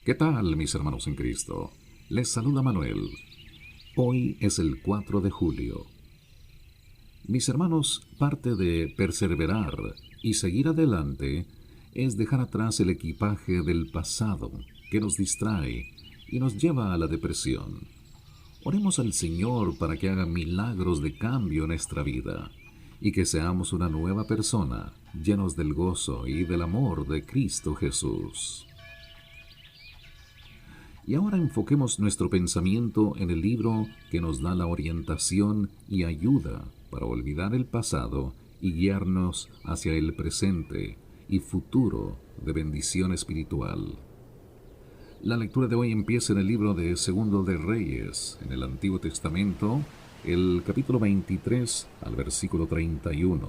¿Qué tal, mis hermanos en Cristo? Les saluda Manuel. Hoy es el 4 de julio. Mis hermanos, parte de perseverar y seguir adelante es dejar atrás el equipaje del pasado que nos distrae y nos lleva a la depresión. Oremos al Señor para que haga milagros de cambio en nuestra vida y que seamos una nueva persona, llenos del gozo y del amor de Cristo Jesús. Y ahora enfoquemos nuestro pensamiento en el libro que nos da la orientación y ayuda para olvidar el pasado y guiarnos hacia el presente y futuro de bendición espiritual. La lectura de hoy empieza en el libro de Segundo de Reyes, en el Antiguo Testamento, el capítulo 23 al versículo 31,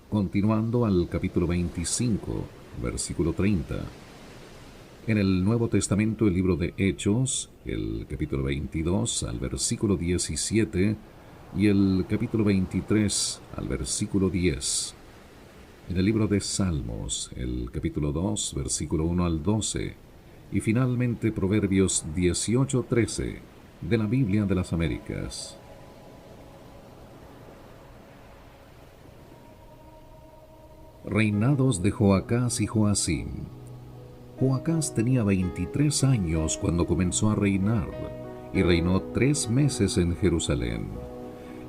continuando al capítulo 25, versículo 30. En el Nuevo Testamento, el libro de Hechos, el capítulo 22 al versículo 17 y el capítulo 23 al versículo 10. En el libro de Salmos, el capítulo 2, versículo 1 al 12. Y finalmente Proverbios 18-13 de la Biblia de las Américas. Reinados de Joacás y Joacim. Joacás tenía 23 años cuando comenzó a reinar y reinó 3 meses en Jerusalén.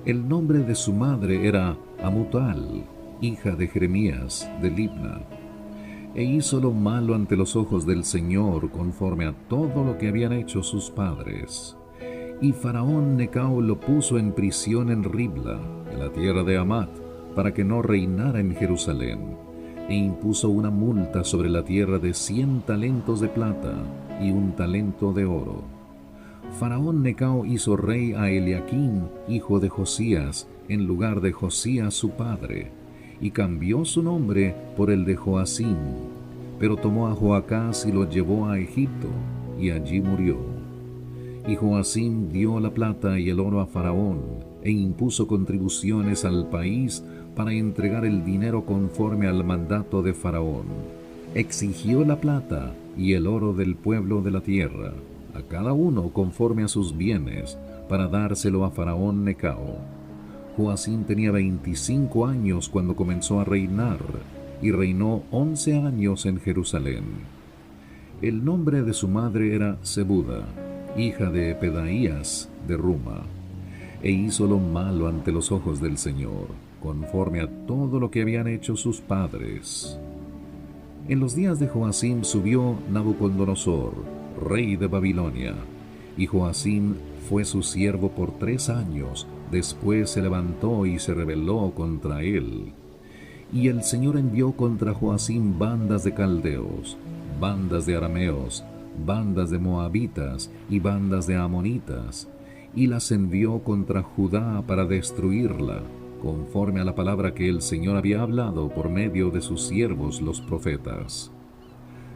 El nombre de su madre era Amutal, hija de Jeremías de Libna. E hizo lo malo ante los ojos del Señor conforme a todo lo que habían hecho sus padres. Y Faraón Necao lo puso en prisión en Ribla, en la tierra de Amat, para que no reinara en Jerusalén. E impuso una multa sobre la tierra de 100 talentos de plata y 1 talento de oro. Faraón Necao hizo rey a Eliaquín, hijo de Josías, en lugar de Josías su padre, y cambió su nombre por el de Joacim, pero tomó a Joacás y lo llevó a Egipto, y allí murió. Y Joacim dio la plata y el oro a Faraón, e impuso contribuciones al país para entregar el dinero conforme al mandato de Faraón. Exigió la plata y el oro del pueblo de la tierra, a cada uno conforme a sus bienes, para dárselo a Faraón Necao. Joacim tenía 25 años cuando comenzó a reinar, y reinó 11 años en Jerusalén. El nombre de su madre era Zebuda, hija de Pedaías de Ruma, e hizo lo malo ante los ojos del Señor, conforme a todo lo que habían hecho sus padres. En los días de Joacim subió Nabucodonosor, rey de Babilonia, y Joacim fue su siervo por 3 años. Después se levantó y se rebeló contra él. Y el Señor envió contra Joacim bandas de caldeos, bandas de arameos, bandas de moabitas y bandas de amonitas, y las envió contra Judá para destruirla, conforme a la palabra que el Señor había hablado por medio de sus siervos los profetas.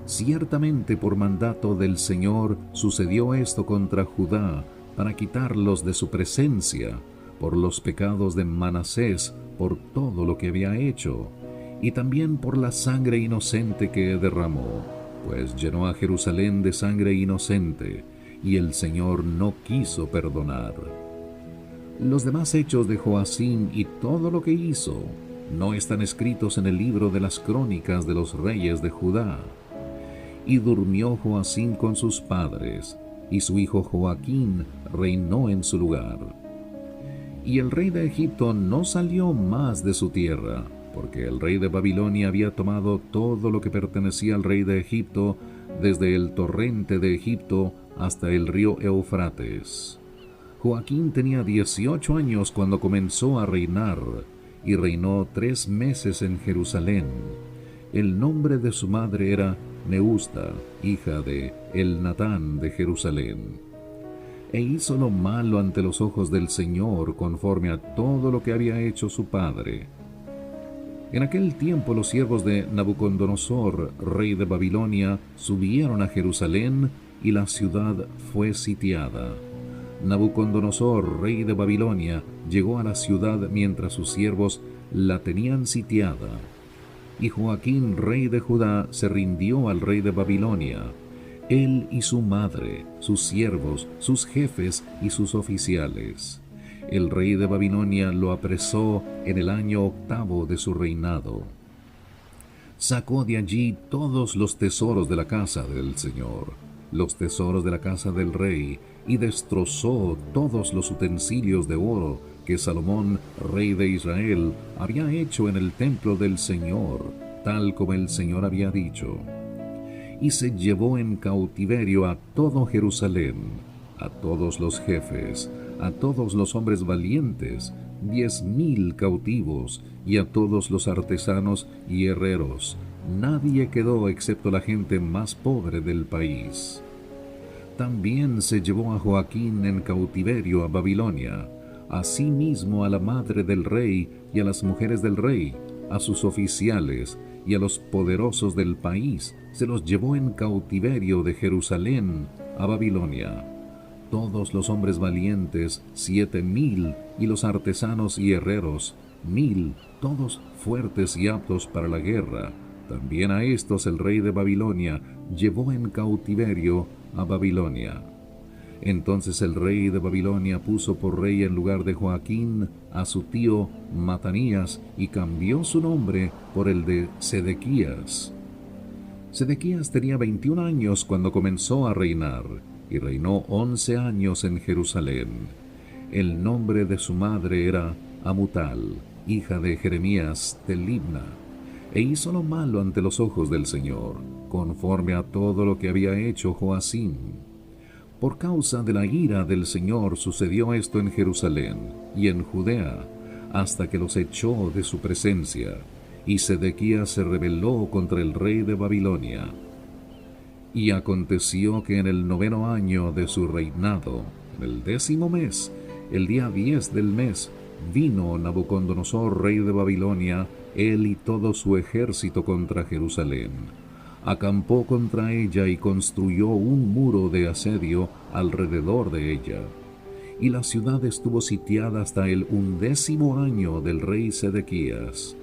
Ciertamente por mandato del Señor sucedió esto contra Judá, para quitarlos de su presencia, por los pecados de Manasés, por todo lo que había hecho, y también por la sangre inocente que derramó, pues llenó a Jerusalén de sangre inocente, y el Señor no quiso perdonar. Los demás hechos de Joacim y todo lo que hizo no están escritos en el libro de las crónicas de los reyes de Judá. Y durmió Joacim con sus padres, y su hijo Joaquín reinó en su lugar. Y el rey de Egipto no salió más de su tierra, porque el rey de Babilonia había tomado todo lo que pertenecía al rey de Egipto, desde el torrente de Egipto hasta el río Eufrates. Joaquín tenía 18 años cuando comenzó a reinar, y reinó 3 meses en Jerusalén. El nombre de su madre era Neusta, hija de Elnatán de Jerusalén. E hizo lo malo ante los ojos del Señor, conforme a todo lo que había hecho su padre. En aquel tiempo los siervos de Nabucodonosor, rey de Babilonia, subieron a Jerusalén, y la ciudad fue sitiada. Nabucodonosor, rey de Babilonia, llegó a la ciudad mientras sus siervos la tenían sitiada. Y Joaquín, rey de Judá, se rindió al rey de Babilonia. él y su madre, sus siervos, sus jefes y sus oficiales. El rey de Babilonia lo apresó en el año 8 de su reinado. Sacó de allí todos los tesoros de la casa del Señor, los tesoros de la casa del rey, y destrozó todos los utensilios de oro que Salomón, rey de Israel, había hecho en el templo del Señor, tal como el Señor había dicho. Y se llevó en cautiverio a todo Jerusalén, a todos los jefes, a todos los hombres valientes, 10,000 cautivos, y a todos los artesanos y herreros. Nadie quedó excepto la gente más pobre del país. También se llevó a Joaquín en cautiverio a Babilonia, asimismo a la madre del rey y a las mujeres del rey, a sus oficiales y a los poderosos del país, se los llevó en cautiverio de Jerusalén a Babilonia. Todos los hombres valientes, 7,000, y los artesanos y herreros, 1,000, todos fuertes y aptos para la guerra. También a estos el rey de Babilonia llevó en cautiverio a Babilonia. Entonces el rey de Babilonia puso por rey en lugar de Joaquín a su tío Matanías, y cambió su nombre por el de Sedequías. Sedequías tenía 21 años cuando comenzó a reinar, y reinó 11 años en Jerusalén. El nombre de su madre era Amutal, hija de Jeremías de Libna, e hizo lo malo ante los ojos del Señor, conforme a todo lo que había hecho Joacim. Por causa de la ira del Señor sucedió esto en Jerusalén y en Judea, hasta que los echó de su presencia, y Sedequías se rebeló contra el rey de Babilonia. Y aconteció que en el 9º año de su reinado, en el 10º mes, el día 10 del mes, vino Nabucodonosor, rey de Babilonia, él y todo su ejército contra Jerusalén. Acampó contra ella y construyó un muro de asedio alrededor de ella. Y la ciudad estuvo sitiada hasta el 11º año del rey Sedequías.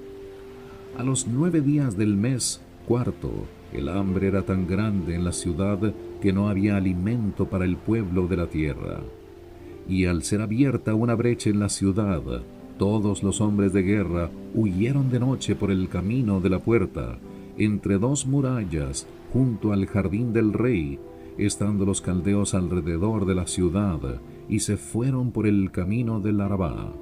A los 9 días del mes cuarto, el hambre era tan grande en la ciudad que no había alimento para el pueblo de la tierra. Y al ser abierta una brecha en la ciudad, todos los hombres de guerra huyeron de noche por el camino de la puerta, entre 2 murallas, junto al jardín del rey, estando los caldeos alrededor de la ciudad, y se fueron por el camino del Arabá.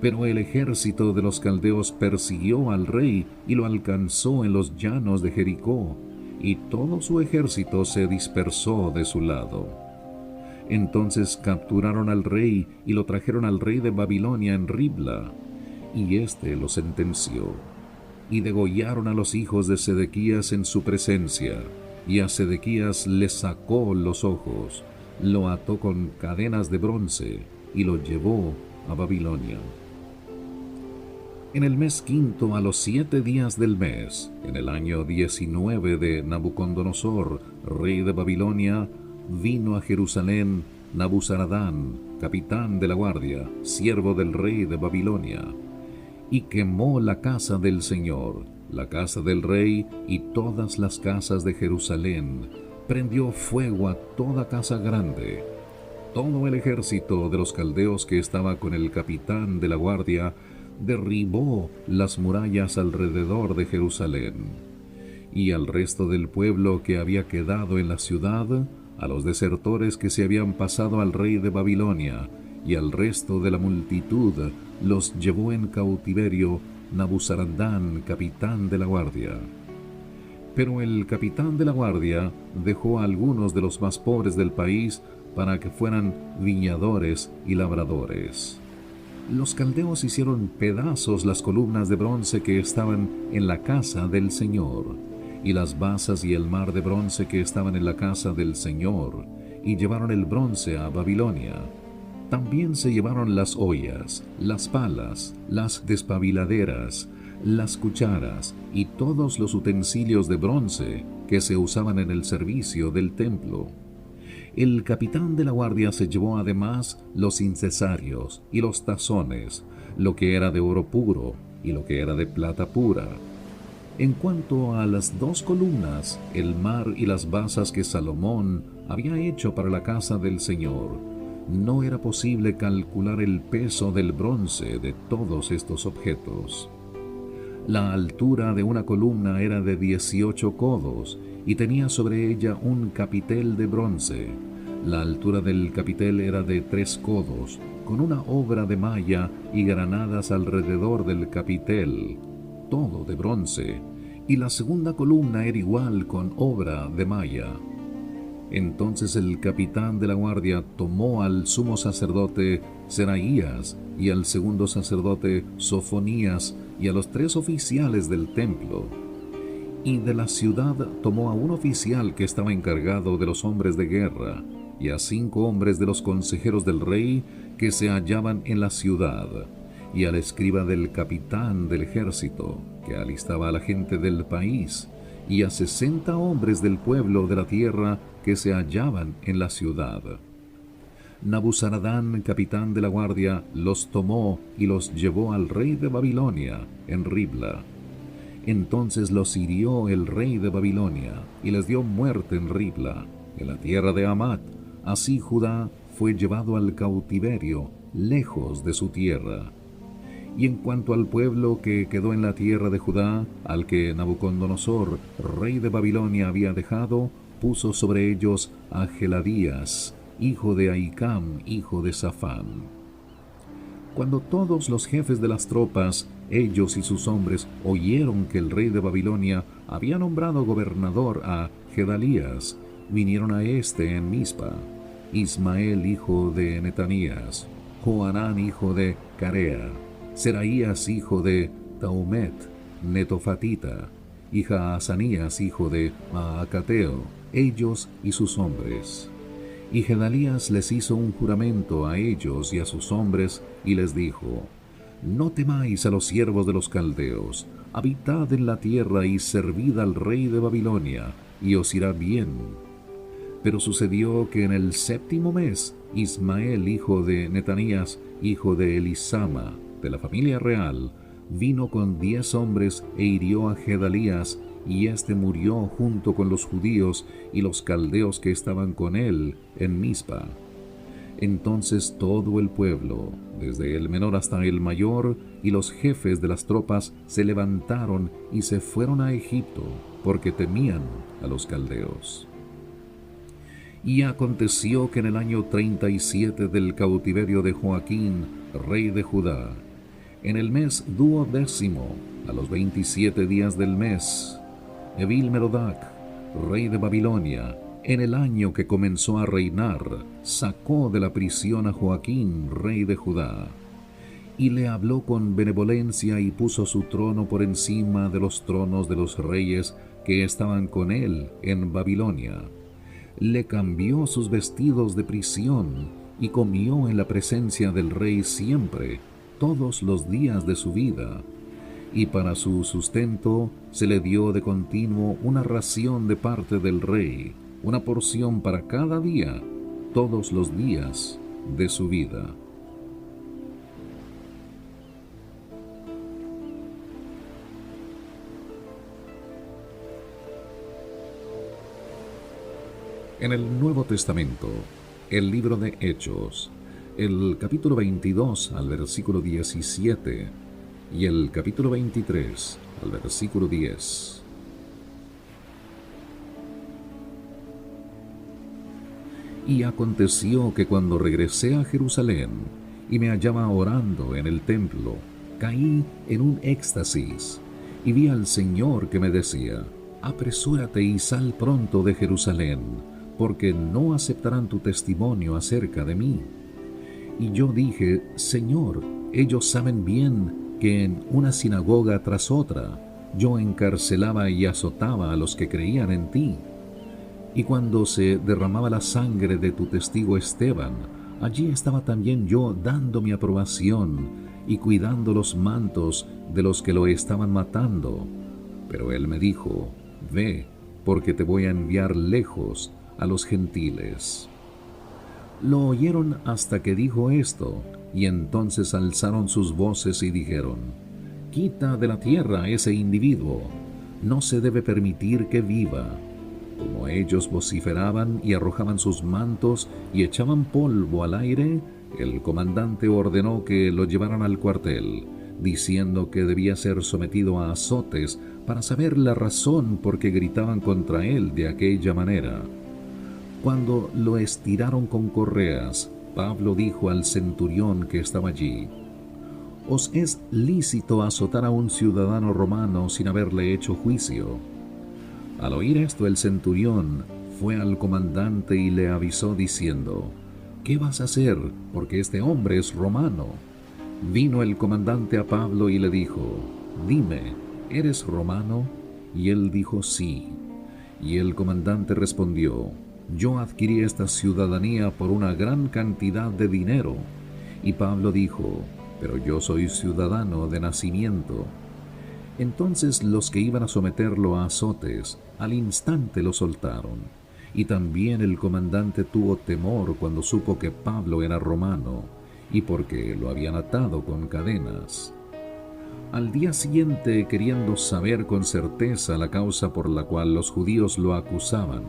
Pero el ejército de los caldeos persiguió al rey y lo alcanzó en los llanos de Jericó, y todo su ejército se dispersó de su lado. Entonces capturaron al rey y lo trajeron al rey de Babilonia en Ribla, y éste lo sentenció. Y degollaron a los hijos de Sedequías en su presencia, y a Sedequías le sacó los ojos, lo ató con cadenas de bronce y lo llevó a Babilonia. En el mes quinto, a los 7 días del mes, en el año 19 de Nabucodonosor, rey de Babilonia, vino a Jerusalén Nabuzaradán, capitán de la guardia, siervo del rey de Babilonia, y quemó la casa del Señor, la casa del rey y todas las casas de Jerusalén. Prendió fuego a toda casa grande. Todo el ejército de los caldeos que estaba con el capitán de la guardia derribó las murallas alrededor de Jerusalén. Y al resto del pueblo que había quedado en la ciudad, a los desertores que se habían pasado al rey de Babilonia, y al resto de la multitud, los llevó en cautiverio Nabuzaradán, capitán de la guardia. Pero el capitán de la guardia dejó a algunos de los más pobres del país para que fueran viñadores y labradores. Los caldeos hicieron pedazos las columnas de bronce que estaban en la casa del Señor, y las basas y el mar de bronce que estaban en la casa del Señor, y llevaron el bronce a Babilonia. También se llevaron las ollas, las palas, las despabiladeras, las cucharas y todos los utensilios de bronce que se usaban en el servicio del templo. El capitán de la guardia se llevó además los incensarios y los tazones, lo que era de oro puro y lo que era de plata pura. En cuanto a las 2 columnas, el mar y las basas que Salomón había hecho para la casa del Señor, no era posible calcular el peso del bronce de todos estos objetos. La altura de una columna era de 18 codos y tenía sobre ella un capitel de bronce. La altura del capitel era de 3 codos, con una obra de malla y granadas alrededor del capitel, todo de bronce, y la segunda columna era igual con obra de malla. Entonces el capitán de la guardia tomó al sumo sacerdote Seraías y al segundo sacerdote Sofonías y a los 3 oficiales del templo. Y de la ciudad tomó a un oficial que estaba encargado de los hombres de guerra y a 5 hombres de los consejeros del rey que se hallaban en la ciudad, y al escriba del capitán del ejército, que alistaba a la gente del país, y a 60 hombres del pueblo de la tierra que se hallaban en la ciudad. Nabuzaradán, capitán de la guardia, los tomó y los llevó al rey de Babilonia en Ribla. Entonces los hirió el rey de Babilonia y les dio muerte en Ribla, en la tierra de Hamat. Así Judá fue llevado al cautiverio, lejos de su tierra. Y en cuanto al pueblo que quedó en la tierra de Judá, al que Nabucodonosor, rey de Babilonia, había dejado, puso sobre ellos a Geladías, hijo de Ahicam, hijo de Safán. Cuando todos los jefes de las tropas, ellos y sus hombres, oyeron que el rey de Babilonia había nombrado gobernador a Gedalías, vinieron a éste en Mizpa: Ismael, hijo de Netanías, Johanán, hijo de Carea, Seraías, hijo de Taumet, netofatita, y Jaazanías, hijo de Maacateo, ellos y sus hombres. Y Gedalías les hizo un juramento a ellos y a sus hombres, y les dijo: No temáis a los siervos de los caldeos, habitad en la tierra y servid al rey de Babilonia, y os irá bien. Pero sucedió que en el 7º mes, Ismael, hijo de Netanías, hijo de Elisama, de la familia real, vino con 10 hombres e hirió a Gedalías, y éste murió junto con los judíos y los caldeos que estaban con él en Mizpa. Entonces todo el pueblo, desde el menor hasta el mayor, y los jefes de las tropas se levantaron y se fueron a Egipto, porque temían a los caldeos. Y aconteció que en el año 37 del cautiverio de Joaquín, rey de Judá, en el mes 12º, a los 27 días del mes, Evil-Merodach, rey de Babilonia, en el año que comenzó a reinar, sacó de la prisión a Joaquín, rey de Judá, y le habló con benevolencia y puso su trono por encima de los tronos de los reyes que estaban con él en Babilonia. Le cambió sus vestidos de prisión y comió en la presencia del rey siempre, todos los días de su vida. Y para su sustento se le dio de continuo una ración de parte del rey, una porción para cada día, todos los días de su vida. En el Nuevo Testamento, el libro de Hechos, el capítulo 22 al versículo 17 y el capítulo 23 al versículo 10. Y aconteció que cuando regresé a Jerusalén y me hallaba orando en el templo, caí en un éxtasis y vi al Señor que me decía: Apresúrate y sal pronto de Jerusalén, porque no aceptarán tu testimonio acerca de mí. Y yo dije: Señor, ellos saben bien que en una sinagoga tras otra yo encarcelaba y azotaba a los que creían en ti. Y cuando se derramaba la sangre de tu testigo Esteban, allí estaba también yo dando mi aprobación y cuidando los mantos de los que lo estaban matando. Pero él me dijo: Ve, porque te voy a enviar lejos a los gentiles. Lo oyeron hasta que dijo esto, y entonces alzaron sus voces y dijeron: Quita de la tierra ese individuo, no se debe permitir que viva. Como ellos vociferaban y arrojaban sus mantos y echaban polvo al aire, el comandante ordenó que lo llevaran al cuartel, diciendo que debía ser sometido a azotes para saber la razón por qué gritaban contra él de aquella manera. Cuando lo estiraron con correas, Pablo dijo al centurión que estaba allí: «¿Os es lícito azotar a un ciudadano romano sin haberle hecho juicio?». Al oír esto, el centurión fue al comandante y le avisó diciendo: «¿Qué vas a hacer? Porque este hombre es romano». Vino el comandante a Pablo y le dijo: «Dime, ¿eres romano?». Y él dijo: «Sí». Y el comandante respondió: «Yo adquirí esta ciudadanía por una gran cantidad de dinero». Y Pablo dijo: «Pero yo soy ciudadano de nacimiento». Entonces los que iban a someterlo a azotes al instante lo soltaron, y también el comandante tuvo temor cuando supo que Pablo era romano, y porque lo habían atado con cadenas. Al día siguiente, queriendo saber con certeza la causa por la cual los judíos lo acusaban,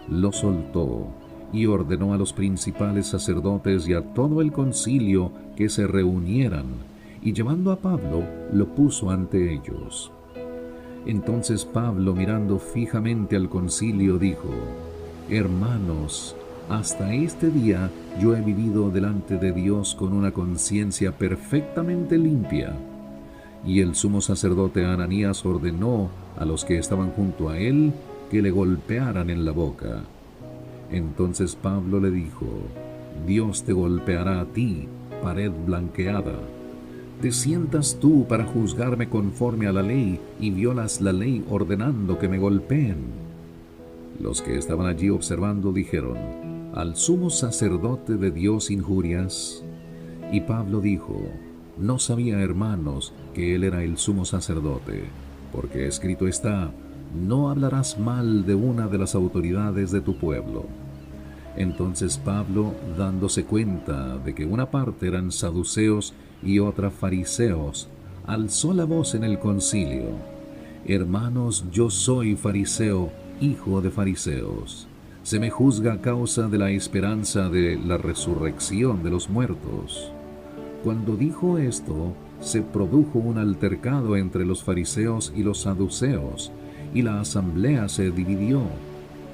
lo soltó y ordenó a los principales sacerdotes y a todo el concilio que se reunieran, y llevando a Pablo, lo puso ante ellos. Entonces Pablo, mirando fijamente al concilio, dijo: «Hermanos, hasta este día yo he vivido delante de Dios con una conciencia perfectamente limpia». Y el sumo sacerdote Ananías ordenó a los que estaban junto a él que le golpearan en la boca. Entonces Pablo le dijo: «Dios te golpeará a ti, pared blanqueada. ¿Te sientas tú para juzgarme conforme a la ley y violas la ley ordenando que me golpeen?». Los que estaban allí observando dijeron: «¿Al sumo sacerdote de Dios injurias?». Y Pablo dijo: «No sabía, hermanos, que él era el sumo sacerdote, porque escrito está: no hablarás mal de una de las autoridades de tu pueblo». Entonces Pablo, dándose cuenta de que una parte eran saduceos y otra fariseos, alzó la voz en el concilio: «Hermanos, yo soy fariseo, hijo de fariseos. Se me juzga a causa de la esperanza de la resurrección de los muertos». Cuando dijo esto, se produjo un altercado entre los fariseos y los saduceos, y la asamblea se dividió,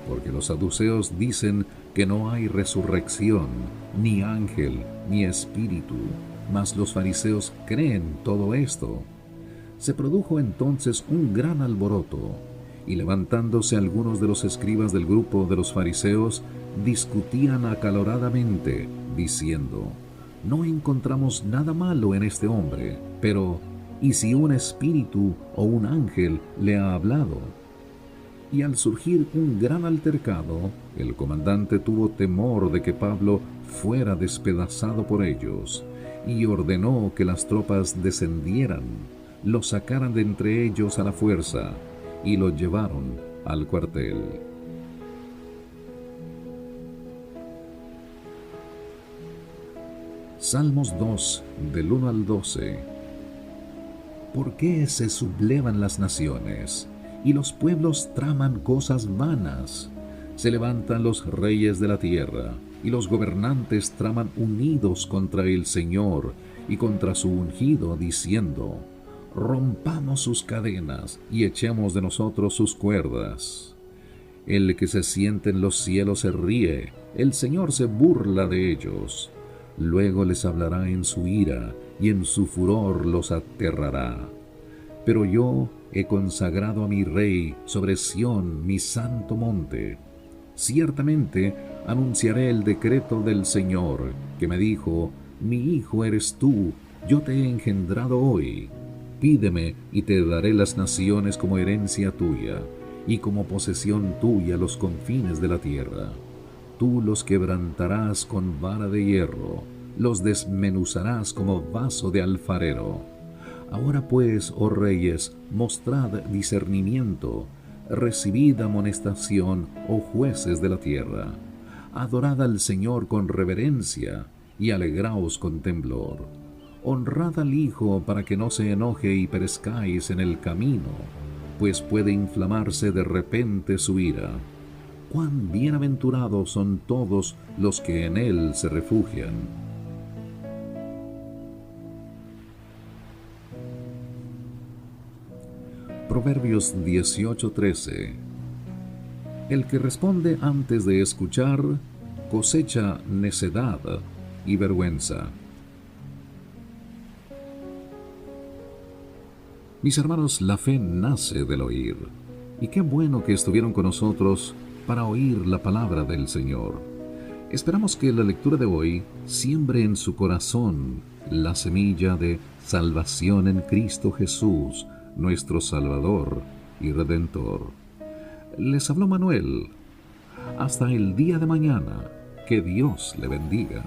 porque los saduceos dicen que no hay resurrección, ni ángel, ni espíritu, mas los fariseos creen todo esto. Se produjo entonces un gran alboroto, y levantándose algunos de los escribas del grupo de los fariseos, discutían acaloradamente, diciendo: «No encontramos nada malo en este hombre, pero ¿y si un espíritu o un ángel le ha hablado?». Y al surgir un gran altercado, el comandante tuvo temor de que Pablo fuera despedazado por ellos, y ordenó que las tropas descendieran, lo sacaran de entre ellos a la fuerza, y lo llevaron al cuartel. Salmos 2, del 1 al 12. ¿Por qué se sublevan las naciones, y los pueblos traman cosas vanas? Se levantan los reyes de la tierra, y los gobernantes traman unidos contra el Señor y contra su ungido, diciendo: rompamos sus cadenas y echemos de nosotros sus cuerdas. El que se siente en los cielos se ríe, el Señor se burla de ellos. Luego les hablará en su ira, y en su furor los aterrará. Pero yo he consagrado a mi Rey sobre Sión, mi santo monte. Ciertamente anunciaré el decreto del Señor, que me dijo: mi hijo eres tú, yo te he engendrado hoy. Pídeme y te daré las naciones como herencia tuya, y como posesión tuya los confines de la tierra. Tú los quebrantarás con vara de hierro, los desmenuzarás como vaso de alfarero. Ahora pues, oh reyes, mostrad discernimiento, recibid amonestación, oh jueces de la tierra. Adorad al Señor con reverencia, y alegraos con temblor. Honrad al Hijo para que no se enoje y perezcáis en el camino. pues puede inflamarse de repente su ira. Cuán bienaventurados son todos los que en él se refugian. Proverbios 18:13. El que responde antes de escuchar cosecha necedad y vergüenza. Mis hermanos, la fe nace del oír. Y qué bueno que estuvieron con nosotros para oír la palabra del Señor. Esperamos que la lectura de hoy siembre en su corazón la semilla de salvación en Cristo Jesús, nuestro Salvador y Redentor. Les habló Manuel. Hasta el día de mañana. Que Dios le bendiga.